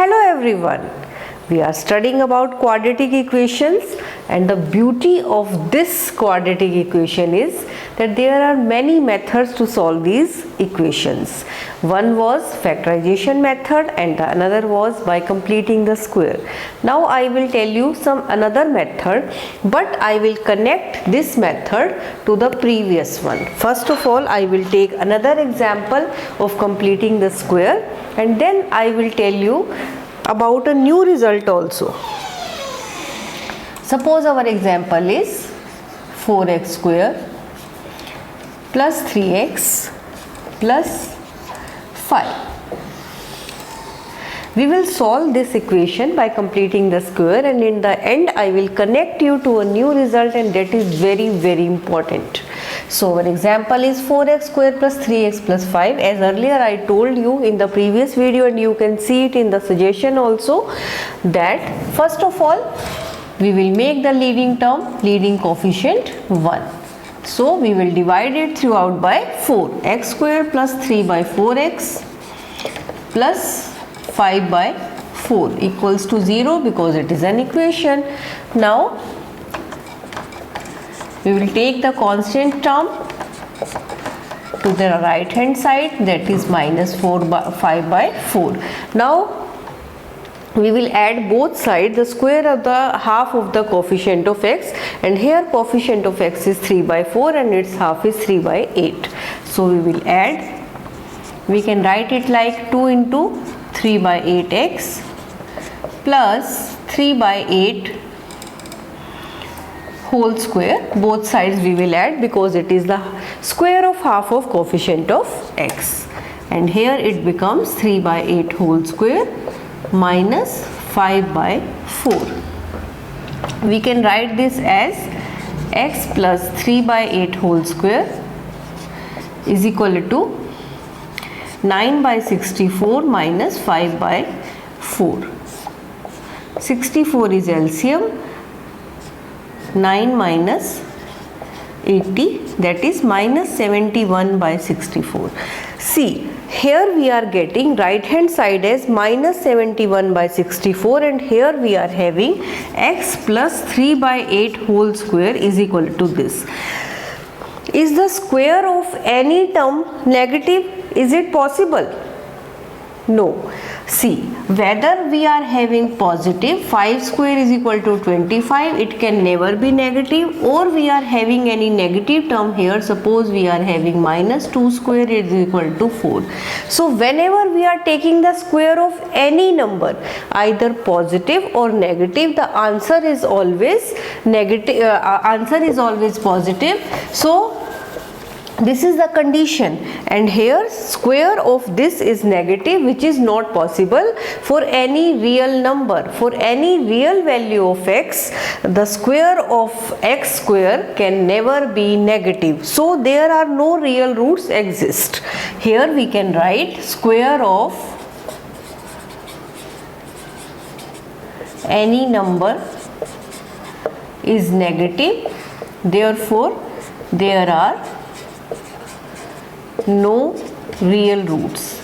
Hello everyone. We are studying about quadratic equations, and the beauty of this quadratic equation is that there are many methods to solve these equations. One was factorization method and the another was by completing the square. Now I will tell you some another method, but I will connect this method to the previous one. First of all, I will take another example of completing the square, and then I will tell you about a new result also. Suppose our example is 4x square plus 3x plus 5. We will solve this equation by completing the square, and in the end I will connect you to a new result, and that is very important. So our example is 4x square plus 3x plus 5. As earlier I told you in the previous video, and you can see it in the suggestion also, that first of all we will make the leading coefficient 1. So we will divide it throughout by 4. X square plus 3 by 4x plus 5 by 4 equals to 0 because it is an equation. Now we will take the constant term to the right hand side, that is minus 5 by 4. Now we will add both sides the square of the half of the coefficient of x, and here coefficient of x is 3 by 4 and its half is 3 by 8. So we will add, we can write it like 2 into 3 by 8x plus 3 by 8 whole square. Both sides we will add because it is the square of half of coefficient of x, and here it becomes 3 by 8 whole square minus 5 by 4. We can write this as x plus 3 by 8 whole square is equal to 9 by 64 minus 5 by 4. 64 is LCM, 9 minus 80, that is minus 71 by 64. See, here we are getting right hand side as minus 71 by 64, and here we are having x plus 3 by 8 whole square is equal to this. Is the square of any term negative? Is it possible? No. See, whether we are having positive 5 square is equal to 25, it can never be negative, or we are having any negative term here, suppose we are having minus 2 square is equal to 4. So whenever we are taking the square of any number, either positive or negative, the answer is always negative, answer is always positive. So this is the condition, and here square of this is negative, which is not possible for any real number. For any real value of x, the square of x square can never be negative. So there are no real roots exist. Here we can write square of any number is negative, therefore there are no real roots.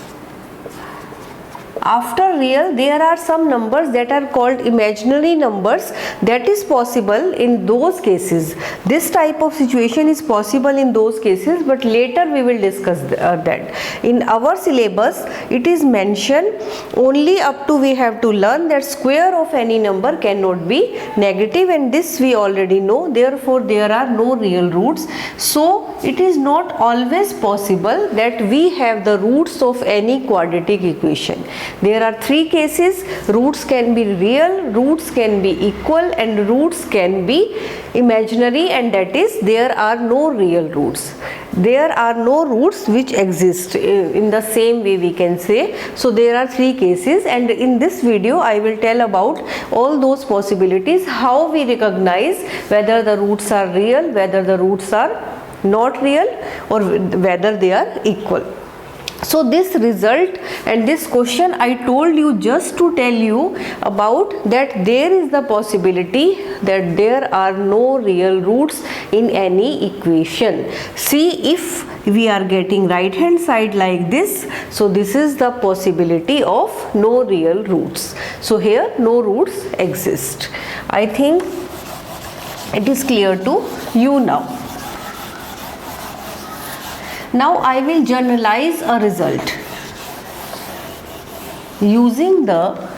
After real, there are some numbers that are called imaginary numbers. That is possible in those cases. This type of situation is possible in those cases, but later we will discuss that. In our syllabus, it is mentioned only up to we have to learn that square of any number cannot be negative, and this we already know. Therefore, there are no real roots. So, it is not always possible that we have the roots of any quadratic equation. There are three cases: roots can be real, roots can be equal, and roots can be imaginary, and that is there are no real roots. There are no roots which exist in the same way, we can say. So there are three cases, and in this video I will tell about all those possibilities, how we recognize whether the roots are real, whether the roots are not real, or whether they are equal. So this result and this question I told you just to tell you about that there is the possibility that there are no real roots in any equation. See, if we are getting right hand side like this, so this is the possibility of no real roots. So here no roots exist. I think it is clear to you now. Now I will generalize a result using the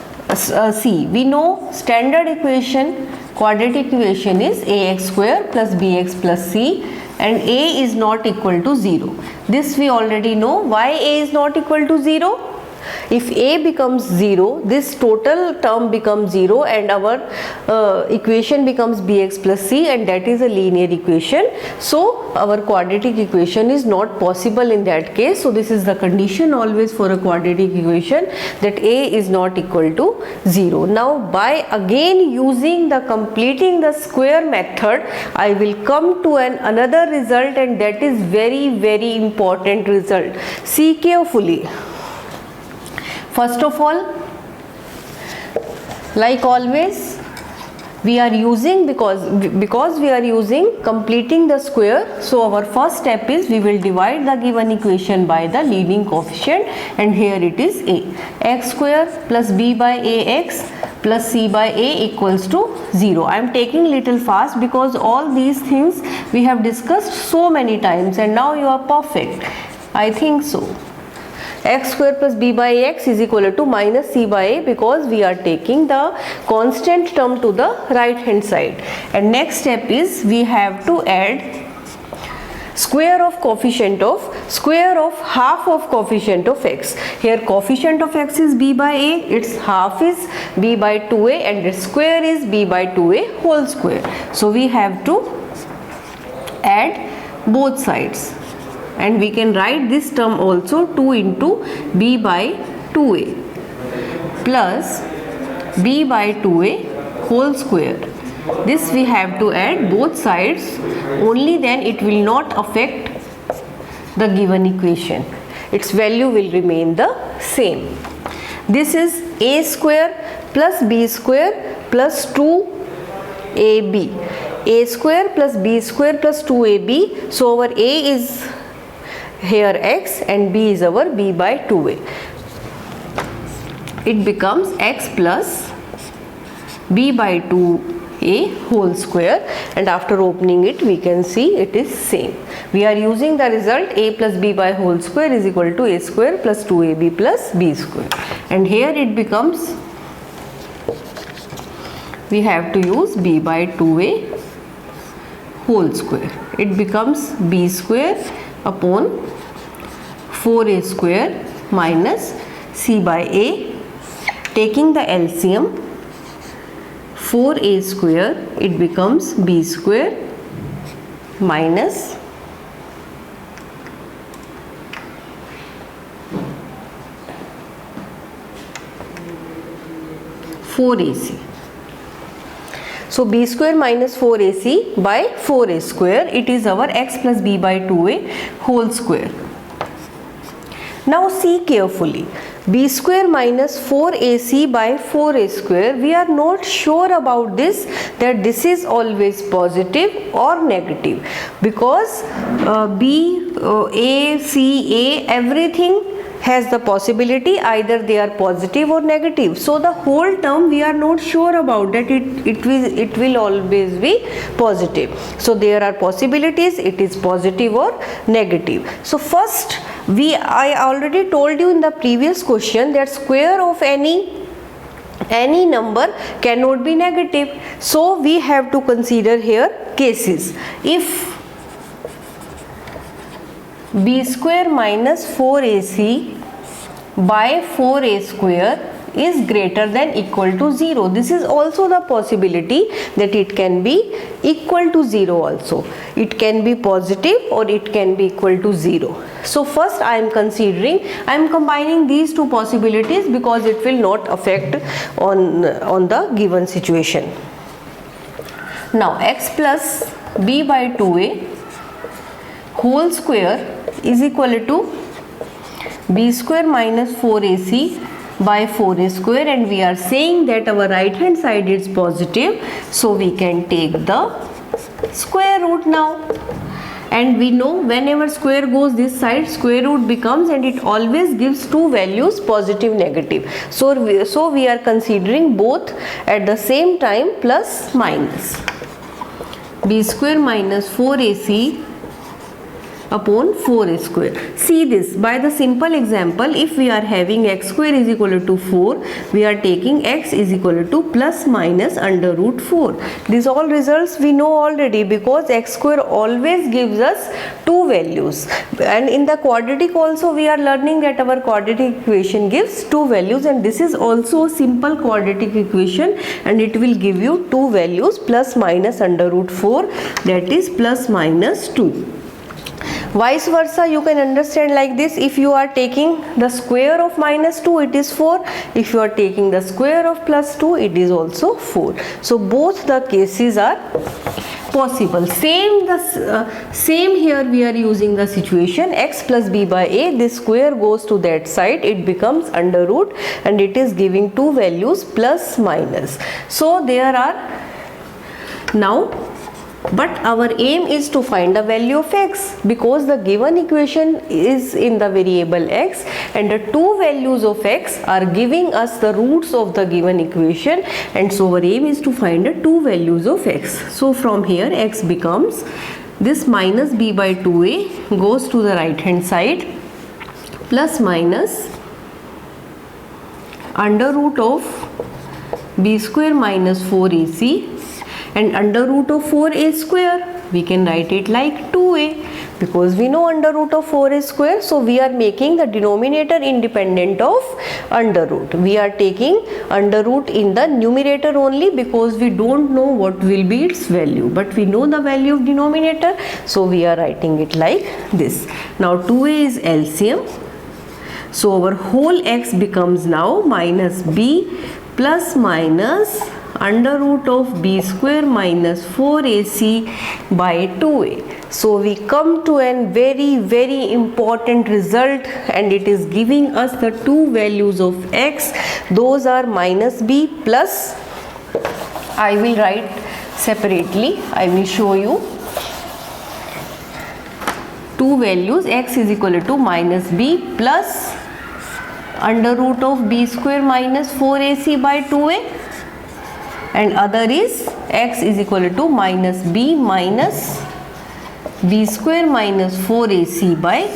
see, we know standard equation, quadratic equation is ax square plus bx plus c, and a is not equal to 0. This we already know. Why a is not equal to 0? If a becomes 0, this total term becomes 0 and our equation becomes bx plus c, and that is a linear equation. So our quadratic equation is not possible in that case. So this is the condition always for a quadratic equation, that a is not equal to 0. Now by again using the completing the square method, I will come to another result, and that is very important result. See carefully. First of all, like always, we are using because we are using completing the square. So our first step is we will divide the given equation by the leading coefficient, and here it is a. X square plus b by ax plus c by a equals to 0. I am taking little fast because all these things we have discussed so many times and now you are perfect. I think so. X square plus b by x is equal to minus c by a, because we are taking the constant term to the right hand side. And next step is we have to add square of half of coefficient of x. Here coefficient of x is b by a, its half is b by 2a, and its square is b by 2a whole square. So we have to add both sides. And we can write this term also 2 into b by 2a plus b by 2a whole square. This we have to add both sides, only then it will not affect the given equation. Its value will remain the same. This is a square plus b square plus 2ab. A square plus b square plus 2ab. So our a is here x and b is our b by 2a. It becomes x plus b by 2a whole square, and after opening it we can see it is same. We are using the result a plus b by whole square is equal to a square plus 2ab plus b square, and here it becomes, we have to use b by 2a whole square. It becomes b square upon 4a square minus c by a. Taking the LCM, 4a square, it becomes b square minus 4ac. So b square minus 4ac by 4a square, it is our x plus b by 2a whole square. Now see carefully, b square minus 4ac by 4a square, we are not sure about this, that this is always positive or negative, because b, a, c, a, everything has the possibility either they are positive or negative. So the whole term we are not sure about that it will always be positive. So there are possibilities, it is positive or negative. So first I already told you in the previous question that square of any number cannot be negative. So we have to consider here cases. If b square minus 4ac by 4a square is greater than equal to 0. This is also the possibility that it can be equal to 0 also. It can be positive or it can be equal to 0. So first I am combining these two possibilities because it will not affect on the given situation. Now x plus b by 2a whole square is equal to b square minus 4ac by 4a square, and we are saying that our right hand side is positive, so we can take the square root now. And we know whenever square goes this side, square root becomes, and it always gives two values, positive, negative. So we are considering both at the same time, plus minus. B square minus 4ac upon 4a square. See this, by the simple example, if we are having x square is equal to 4, we are taking x is equal to plus minus under root 4. These all results we know already, because x square always gives us two values, and in the quadratic also we are learning that our quadratic equation gives two values, and this is also a simple quadratic equation, and it will give you two values, plus minus under root 4, that is plus minus 2. Vice versa, you can understand like this. If you are taking the square of minus 2, it is 4. If you are taking the square of plus 2, it is also 4. So both the cases are possible. Same here we are using the situation x plus b by a. This square goes to that side, it becomes under root, and it is giving two values, plus minus. So there are now. But our aim is to find the value of x, because the given equation is in the variable x, and the two values of x are giving us the roots of the given equation, and so our aim is to find the two values of x. So from here x becomes, this minus b by 2a goes to the right hand side, plus minus under root of b square minus 4ac, and under root of 4a square, we can write it like 2a, because we know under root of 4a square, so we are making the denominator independent of under root. We are taking under root in the numerator only, because we don't know what will be its value, but we know the value of denominator, so we are writing it like this. Now 2a is LCM, so our whole x becomes now minus b plus minus under root of b square minus 4ac by 2a. So we come to a very important result, and it is giving us the two values of x. Those are minus b plus, I will write separately, I will show you. Two values, x is equal to minus b plus under root of b square minus 4ac by 2a, and other is x is equal to minus b square minus 4ac by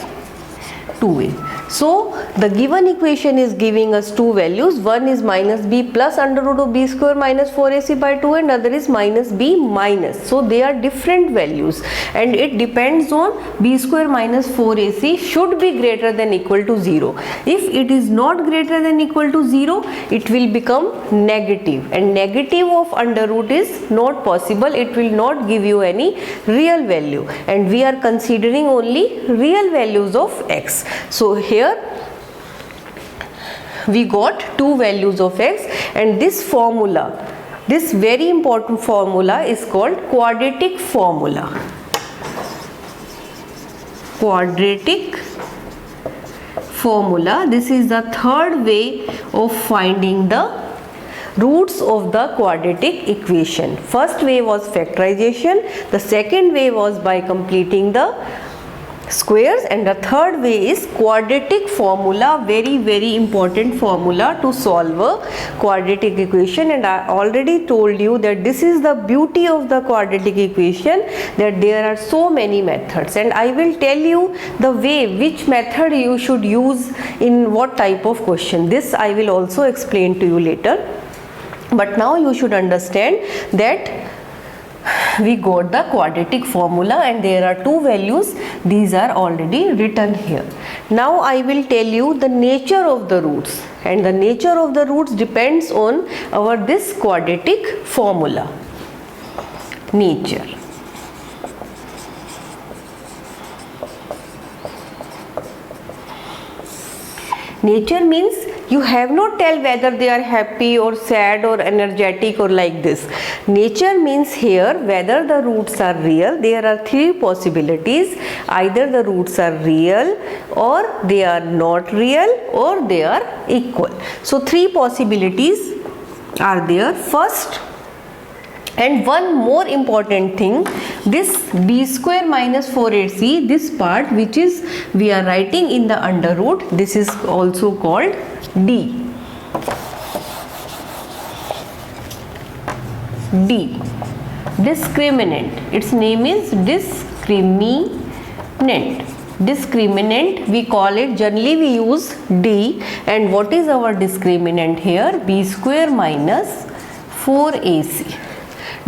2a. So the given equation is giving us two values. One is minus b plus under root of b square minus 4ac by 2, and other is minus b minus. So they are different values, and it depends on b square minus 4ac should be greater than equal to 0. If it is not greater than equal to 0, it will become negative, and negative of under root is not possible. It will not give you any real value, and we are considering only real values of x. So here we got two values of x, and this formula, this very important formula, is called quadratic formula. Quadratic formula. This is the third way of finding the roots of the quadratic equation. First way was factorization, the second way was by completing the squares, and the third way is quadratic formula. Very important formula to solve a quadratic equation, and I already told you that this is the beauty of the quadratic equation, that there are so many methods, and I will tell you the way which method you should use in what type of question. This I will also explain to you later, but now you should understand that we got the quadratic formula, and there are two values. These are already written here. Now I will tell you the nature of the roots, and the nature of the roots depends on our this quadratic formula. Nature. Nature means You have not tell whether they are happy or sad or energetic or like this. Nature means here whether the roots are real. There are three possibilities. Either the roots are real, or they are not real, or they are equal. So three possibilities are there. First, and one more important thing, this b square minus 4ac, this part which is we are writing in the under root, this is also called d. D, discriminant. Its name is discriminant. Discriminant, we call it, generally we use d. And what is our discriminant here? B square minus 4ac.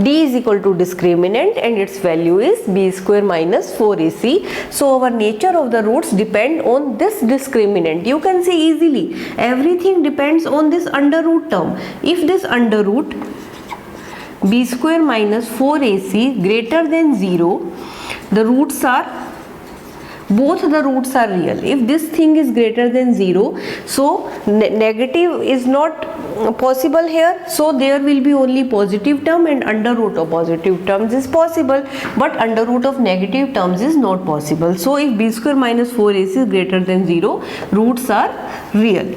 D is equal to discriminant and its value is b square minus 4ac. So our nature of the roots depend on this discriminant. You can see easily everything depends on this under root term. If this under root b square minus 4ac greater than 0, the roots are, both the roots are real. If this thing is greater than 0, so negative is not possible here, so there will be only positive term, and under root of positive terms is possible, but under root of negative terms is not possible. So if b square minus 4ac is greater than 0, roots are real.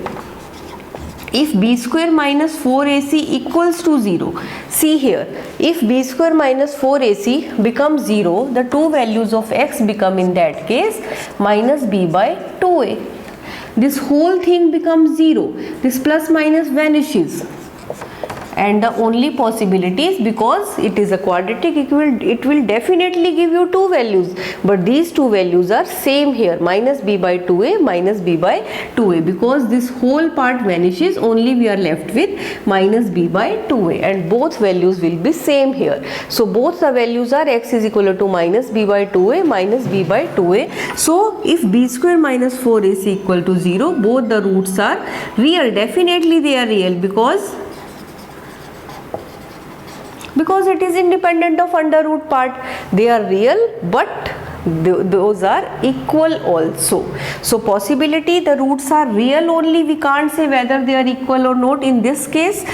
If b square minus 4ac equals to 0, see here, if b square minus 4ac becomes 0, the two values of x become in that case minus b by 2a. This whole thing becomes 0. This plus minus vanishes. And the only possibility is, because it is a quadratic, it will definitely give you two values, but these two values are same here, minus b by 2a, minus b by 2a. Because this whole part vanishes, only we are left with minus b by 2a, and both values will be same here. So both the values are x is equal to minus b by 2a, minus b by 2a. So if b square minus 4ac equal to 0, both the roots are real. Definitely they are real, because it is independent of under root part. They are real, but those are equal also. So possibility the roots are real only, we can't say whether they are equal or not. In this case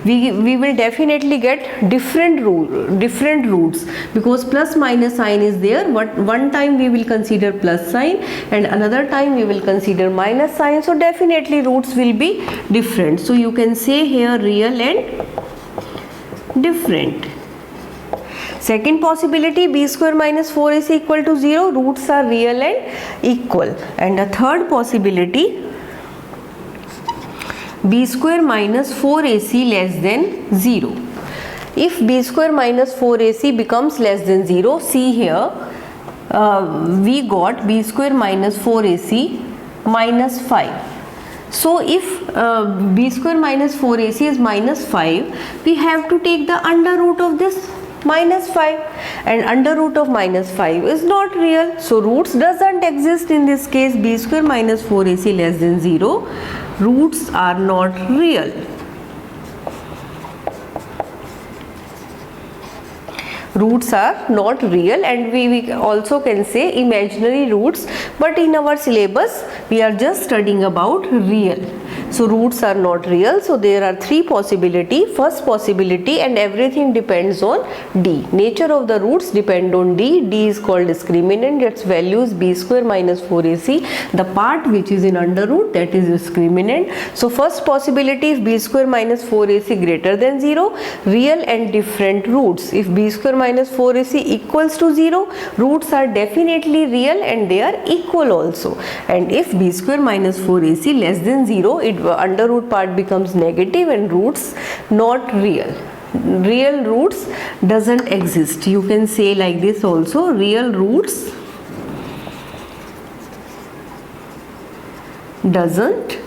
we will definitely get different roots, because plus minus sign is there, but one time we will consider plus sign and another time we will consider minus sign, so definitely roots will be different. So you can say here real and different. Second possibility, b square minus 4ac equal to 0, roots are real and equal. And the third possibility, b square minus 4ac less than 0. If b square minus 4ac becomes less than 0, see here, we got b square minus 4ac minus 5. So if b square minus 4ac is minus 5, we have to take the under root of this minus 5, and under root of minus 5 is not real. So roots doesn't exist in this case. B square minus 4ac less than 0, roots are not real. Roots are not real, and we also can say imaginary roots, but in our syllabus we are just studying about real. So roots are not real. So there are three possibility. First possibility, and everything depends on d. Nature of the roots depend on d. D is called discriminant. Its value is b square minus 4ac. The part which is in under root, that is discriminant. So first possibility, if b square minus 4ac greater than 0, real and different roots. If b square minus 4ac equals to 0, roots are definitely real and they are equal also. And if b square minus 4ac less than 0, under root part becomes negative and roots not real. Real roots doesn't exist. You can say like this also, real roots doesn't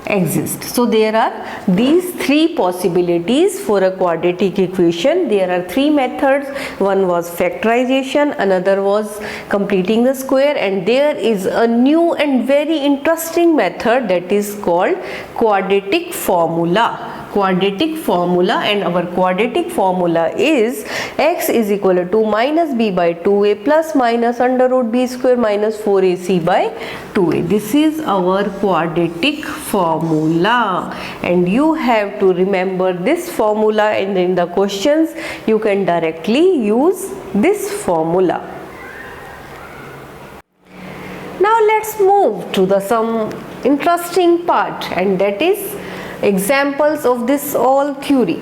exist. So there are these three possibilities for a quadratic equation. There are three methods. One was factorization, another was completing the square, and there is a new and very interesting method that is called quadratic formula. quadratic formula, and our quadratic formula is x is equal to minus b by 2a plus minus under root b square minus 4ac by 2a. This is our quadratic formula, and you have to remember this formula, and in the questions you can directly use this formula. Now let's move to the some interesting part, and that is examples of this all theory.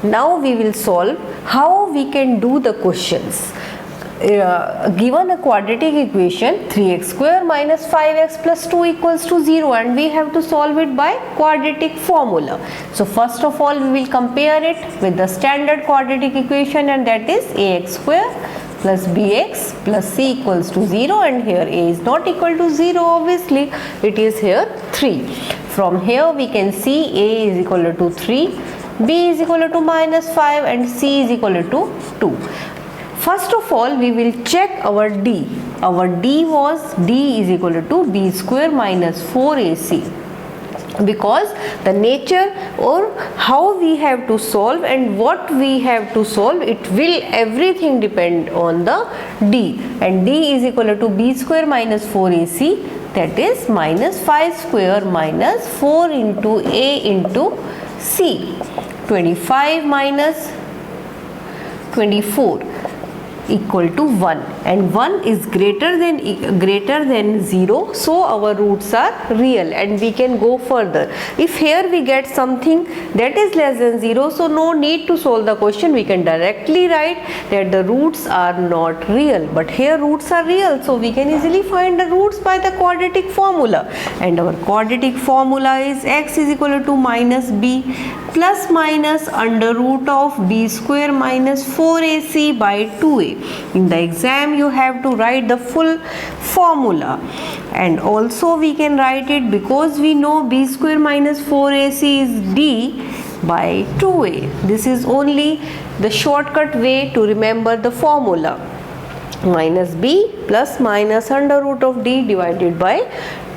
Now we will solve how we can do the questions. Given a quadratic equation 3x square minus 5x plus 2 equals to 0, and we have to solve it by quadratic formula. So first of all we will compare it with the standard quadratic equation, and that is ax square plus bx plus c equals to 0, and here a is not equal to 0, obviously it is here 3. From here we can see a is equal to 3, b is equal to minus 5, and c is equal to 2. First of all we will check our d. Our d was d is equal to b square minus 4ac, because the nature or how we have to solve and what we have to solve, it will everything depend on the d, and d is equal to b square minus 4ac, that is minus 5 square minus 4 into a into c. 25 minus 24 equal to 1, and 1 is greater than 0, so our roots are real, and we can go further. If here we get something that is less than 0, so no need to solve the question, we can directly write that the roots are not real, but here roots are real, so we can easily find the roots by the quadratic formula, and our quadratic formula is x is equal to minus b plus minus under root of b square minus 4ac by 2a. In the exam you have to write the full formula, and also we can write it because we know b square minus 4ac is d by 2a. This is only the shortcut way to remember the formula. Minus b plus minus under root of d divided by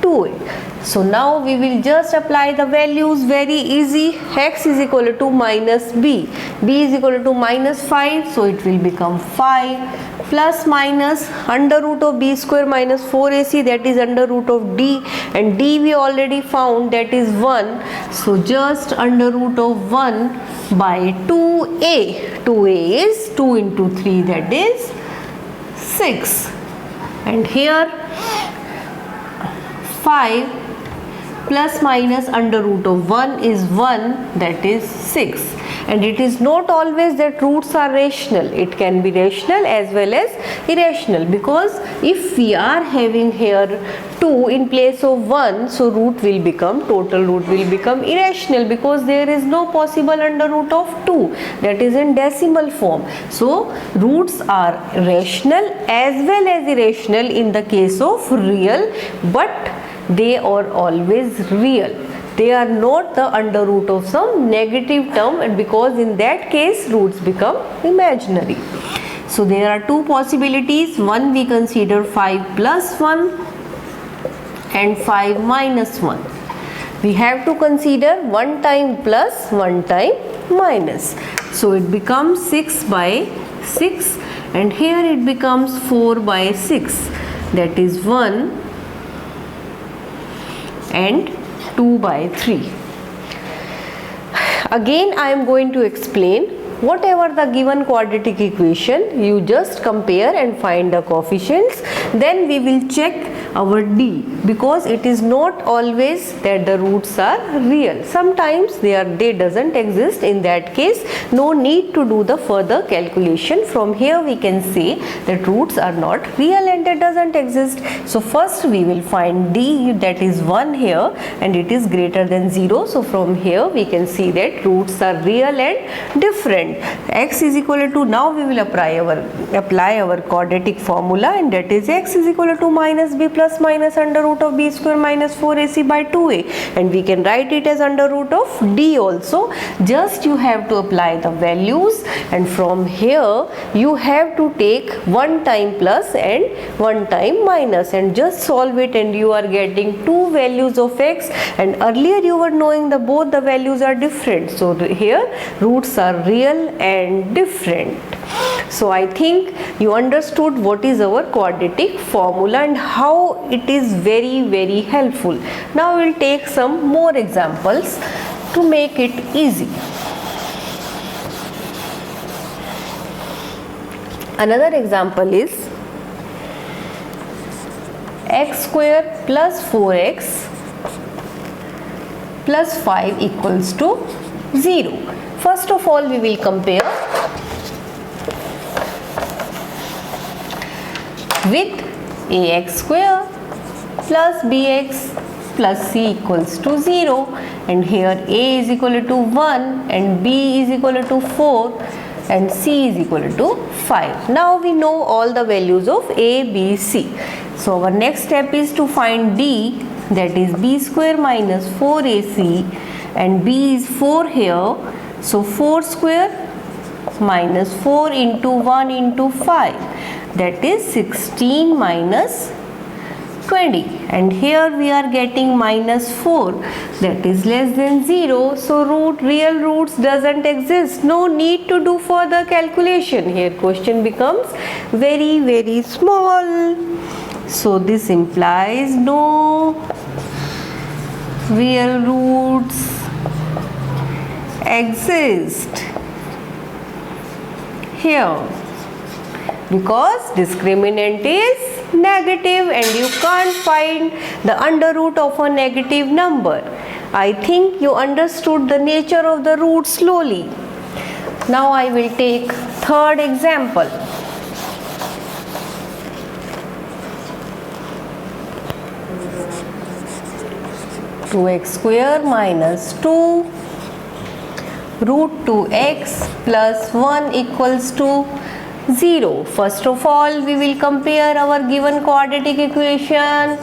2a. So now we will just apply the values, very easy. X is equal to minus b is equal to minus 5, so it will become 5 plus minus under root of b square minus 4ac, that is under root of d, and d we already found, that is 1, so just under root of 1 by 2a. 2a is 2 into 3, that is 6, and here 5 plus minus under root of 1 is 1, that is 6, and it is not always that roots are rational, it can be rational as well as irrational, because if we are having here 2 in place of 1, so total root will become irrational, because there is no possible under root of 2, that is in decimal form. So roots are rational as well as irrational in the case of real, but they are always real. They are not the under root of some negative term, and because in that case roots become imaginary. So there are two possibilities. One, we consider 5 plus 1 and 5 minus 1. We have to consider 1 time plus, 1 time minus. So it becomes 6 by 6, and here it becomes 4 by 6, that is 1 and 2 by 3. Again I am going to explain. Whatever the given quadratic equation, you just compare and find the coefficients, then we will check our d, because it is not always that the roots are real. Sometimes they doesn't exist. In that case, no need to do the further calculation. From here we can say that roots are not real and they doesn't exist. So first we will find d, that is 1 here, and it is greater than 0. So from here we can see that roots are real and different. X is equal to, now we will apply our quadratic formula, and that is x is equal to minus b plus plus minus under root of b square minus 4ac by 2a, and we can write it as under root of d also. Just you have to apply the values, and from here you have to take one time plus and one time minus and just solve it, and you are getting two values of x, and earlier you were knowing the both the values are different, so here roots are real and different. So I think you understood what is our quadratic formula and how it is very helpful. Now we will take some more examples to make it easy. Another example is x square plus 4x plus 5 equals to 0. First of all, we will compare with ax square plus bx plus c equals to 0, and here a is equal to 1 and b is equal to 4 and c is equal to 5. Now we know all the values of a, b, c. So our next step is to find d, that is b square minus 4ac, and b is 4 here, so 4 square minus 4 into 1 into 5, that is 16 minus 20, and here we are getting minus 4, that is less than 0, so real roots doesn't exist. No need to do further calculation. Here question becomes very small. So this implies no real roots exist here, because discriminant is negative and you can't find the under root of a negative number. I think you understood the nature of the root slowly. Now I will take third example. Two x square minus 2 root 2x plus 1 equals to 0. First of all, we will compare our given quadratic equation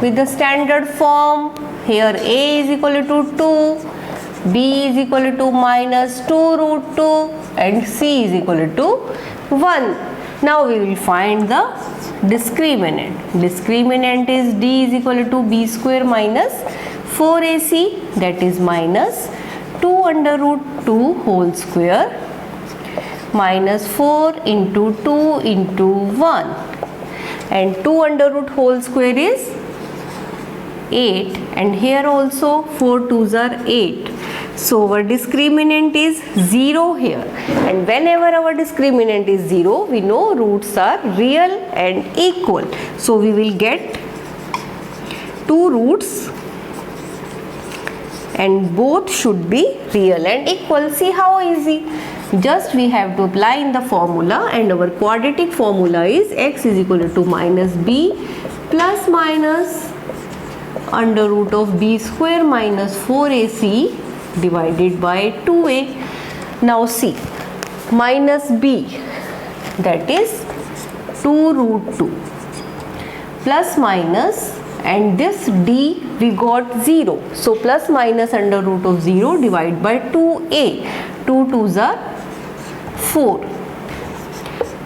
with the standard form. Here a is equal to 2, b is equal to minus 2 root 2 and c is equal to 1. Now we will find the discriminant. Discriminant is d is equal to b square minus 4ac, that is minus 2 under root 2 whole square minus 4 into 2 into 1, and 2 under root whole square is 8, and here also 4 2s are 8. So our discriminant is 0 here, and whenever our discriminant is 0, we know roots are real and equal. So we will get two roots and both should be real and equal. See how easy. Just we have to apply in the formula, and our quadratic formula is x is equal to minus b plus minus under root of b square minus 4ac divided by 2a. Now see, minus b, that is 2 root 2 plus minus, and this d we got 0, so plus minus under root of 0 divided by 2a. 2 2s are 4,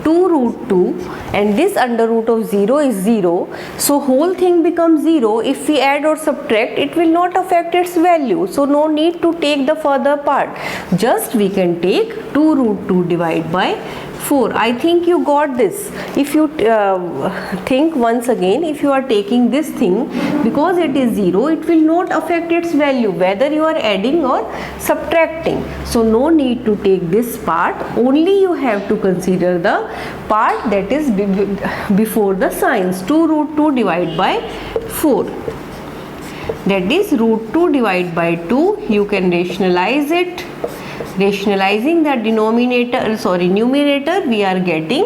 2 root 2, and this under root of 0 is 0, so whole thing becomes 0. If we add or subtract, it will not affect its value, so no need to take the further part. Just we can take 2 root 2 divided by 4. I think you got this. If you think once again, if you are taking this thing, because it is 0, it will not affect its value whether you are adding or subtracting. So no need to take this part, only you have to consider the part that is before the signs. 2 root 2 divided by 4, that is root 2 divided by 2. You can rationalize it. Rationalizing the numerator, we are getting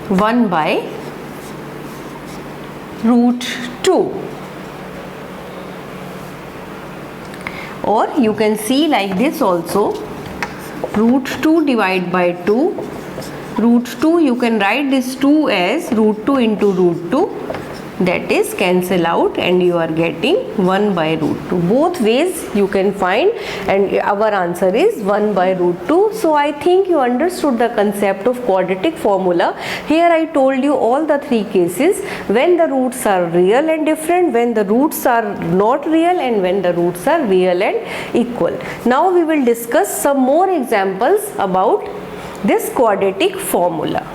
1 by root 2, or you can see like this also, root 2 divided by 2 root 2, you can write this 2 as root 2 into root 2, that is cancel out, and you are getting 1 by root 2. Both ways you can find, and our answer is 1 by root 2. So I think you understood the concept of quadratic formula. Here I told you all the three cases, when the roots are real and different, when the roots are not real, and when the roots are real and equal. Now we will discuss some more examples about this quadratic formula.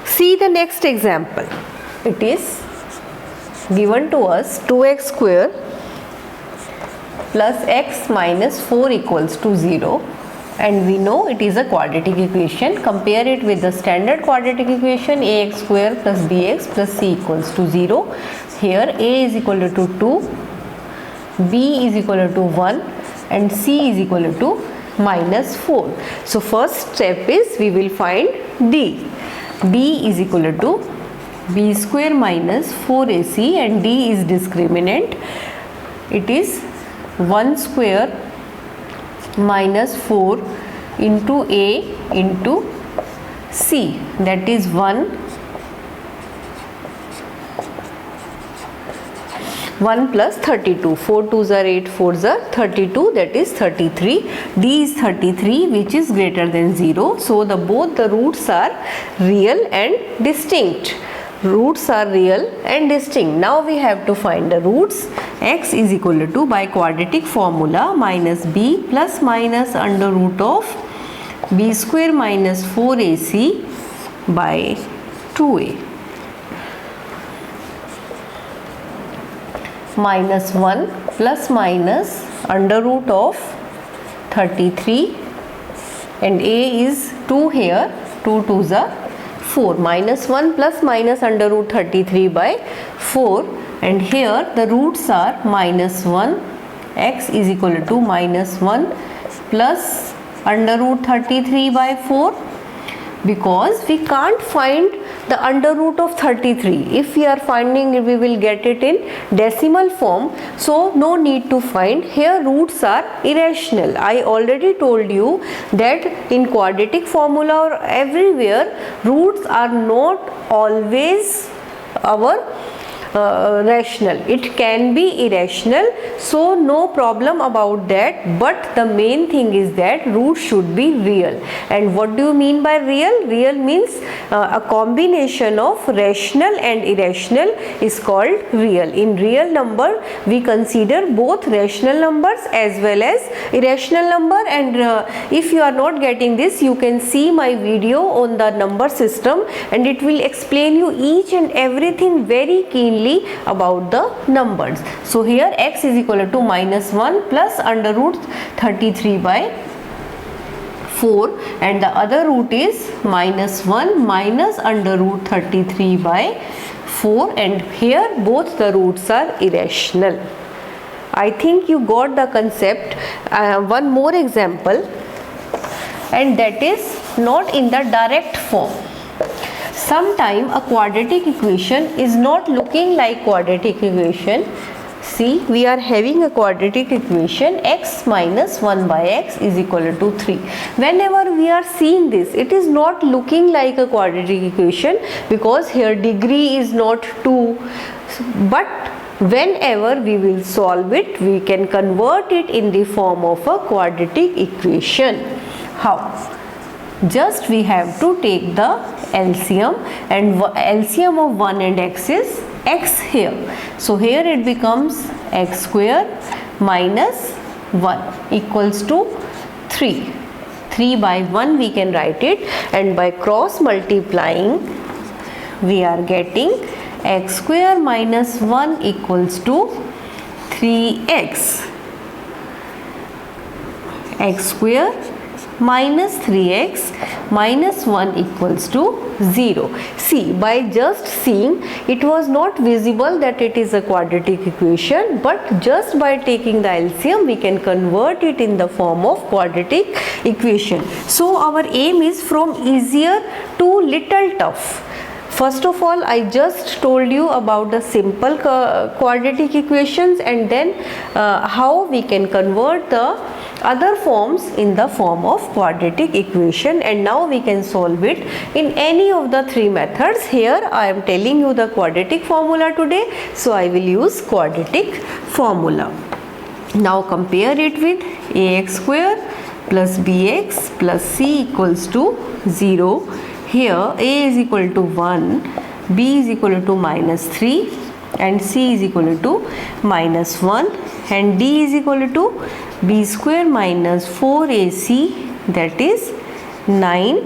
See the next example. It is given to us 2x square plus x minus 4 equals to 0, and we know it is a quadratic equation. Compare it with the standard quadratic equation, ax square plus bx plus c equals to 0. Here a is equal to 2, b is equal to 1, and c is equal to minus 4. So first step is we will find d. d is equal to b square minus 4ac, and d is discriminant. It is 1 square minus 4 into a into c, that is 1 plus 32. 4 2s are 8, 4s are 32, that is 33. d is 33, which is greater than 0. So both the roots are real and distinct. Roots are real and distinct. Now we have to find the roots. X is equal to, by quadratic formula, minus b plus minus under root of b square minus 4ac by 2a, minus 1 plus minus under root of 33, and a is 2 here, 2 2s are 4, minus 1 plus minus under root 33 by 4, and here the roots are minus 1, x is equal to minus 1 plus under root 33 by 4, because we can't find the under root of 33. If we are finding it, we will get it in decimal form, so no need to find. Here roots are irrational. I already told you that in quadratic formula or everywhere, roots are not always our rational. It can be irrational, so no problem about that, but the main thing is that root should be real. And what do you mean by real? Real means a combination of rational and irrational is called real. In real number we consider both rational numbers as well as irrational number, and if you are not getting this, you can see my video on the number system, and it will explain you each and everything very keenly about the numbers. So here x is equal to minus 1 plus under root 33 by 4, and the other root is minus 1 minus under root 33 by 4, and here both the roots are irrational. I think you got the concept. One more example, and that is not in the direct form. Sometime a quadratic equation is not looking like quadratic equation. See, we are having a quadratic equation, x minus 1 by x is equal to 3. Whenever we are seeing this, it is not looking like a quadratic equation, because here degree is not 2, but whenever we will solve it, we can convert it in the form of a quadratic equation. How? Just we have to take the LCM, and LCM of 1 and x is x here. So here it becomes x square minus 1 equals to 3. 3 by 1 we can write it, and by cross multiplying we are getting x square minus 1 equals to 3x. X square minus 3x minus 1 equals to 0. See, by just seeing, it was not visible that it is a quadratic equation, but just by taking the LCM we can convert it in the form of quadratic equation. So our aim is from easier to little tough. First of all, I just told you about the simple quadratic equations, and then how we can convert the other forms in the form of quadratic equation, and now we can solve it in any of the three methods. Here I am telling you the quadratic formula today, so I will use quadratic formula. Now compare it with ax square plus bx plus c equals to 0. Here a is equal to 1, b is equal to minus 3 and c is equal to minus 1, and d is equal to b square minus 4ac, that is 9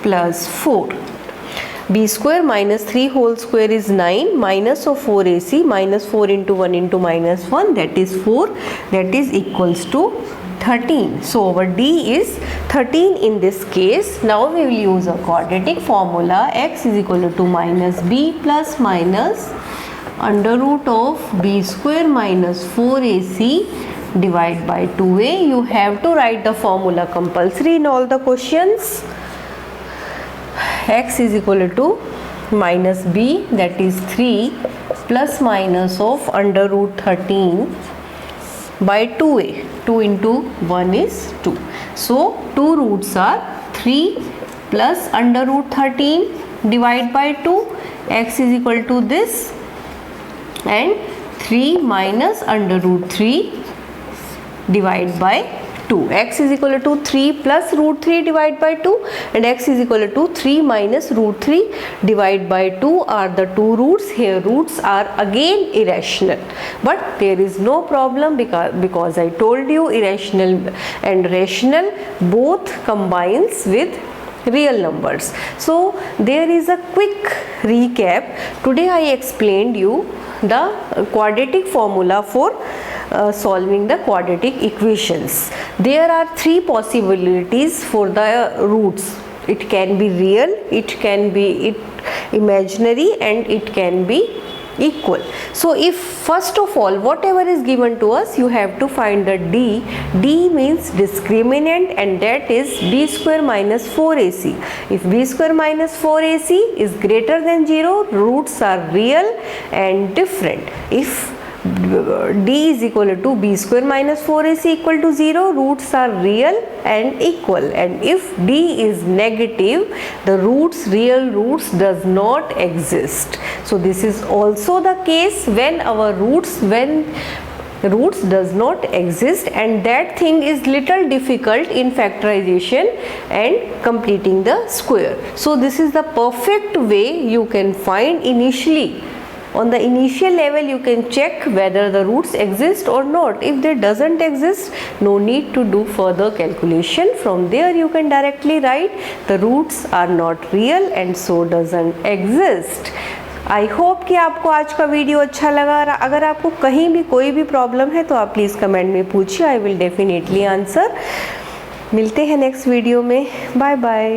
plus 4. b square minus 3 whole square is 9, minus of 4ac, minus 4 into 1 into minus 1, that is 4, that is equals to 13. So our d is 13 in this case. Now we will use a quadratic formula. X is equal to minus b plus minus under root of b square minus 4ac divided by 2a. You have to write the formula compulsory in all the questions. X is equal to minus b, that is 3, plus minus of under root 13 by 2a. 2 into 1 is 2. So 2 roots are 3 plus under root 13 divided by 2. X is equal to this, and 3 minus under root 3 divided by 2. X is equal to 3 plus root 3 divided by 2, and x is equal to 3 minus root 3 divided by 2 are the two roots. Here roots are again irrational, but there is no problem because I told you irrational and rational both combines with real numbers. So there is a quick recap. Today I explained you the quadratic formula for solving the quadratic equations. There are three possibilities for the roots. It can be real, it can be imaginary, and it can be equal. So if first of all whatever is given to us, you have to find the d. D means discriminant, and that is b square minus 4ac. If b square minus 4ac is greater than 0, roots are real and different. If d is equal to b square minus 4ac equal to 0, roots are real and equal. And if d is negative, the real roots does not exist. So this is also the case when our roots does not exist, and that thing is little difficult in factorization and completing the square. So this is the perfect way you can find initially. On the initial level you can check whether the roots exist or not. If they doesn't exist, no need to do further calculation. From there you can directly write the roots are not real and so doesn't exist. I hope कि आपको आज का video अच्छा लगा। अगर आपको कहीं भी कोई भी प्रॉब्लम है तो आप प्लीज़ कमेंट में पूछिए, आई विल डेफिनेटली आंसर। मिलते हैं नेक्स्ट वीडियो में। Bye bye.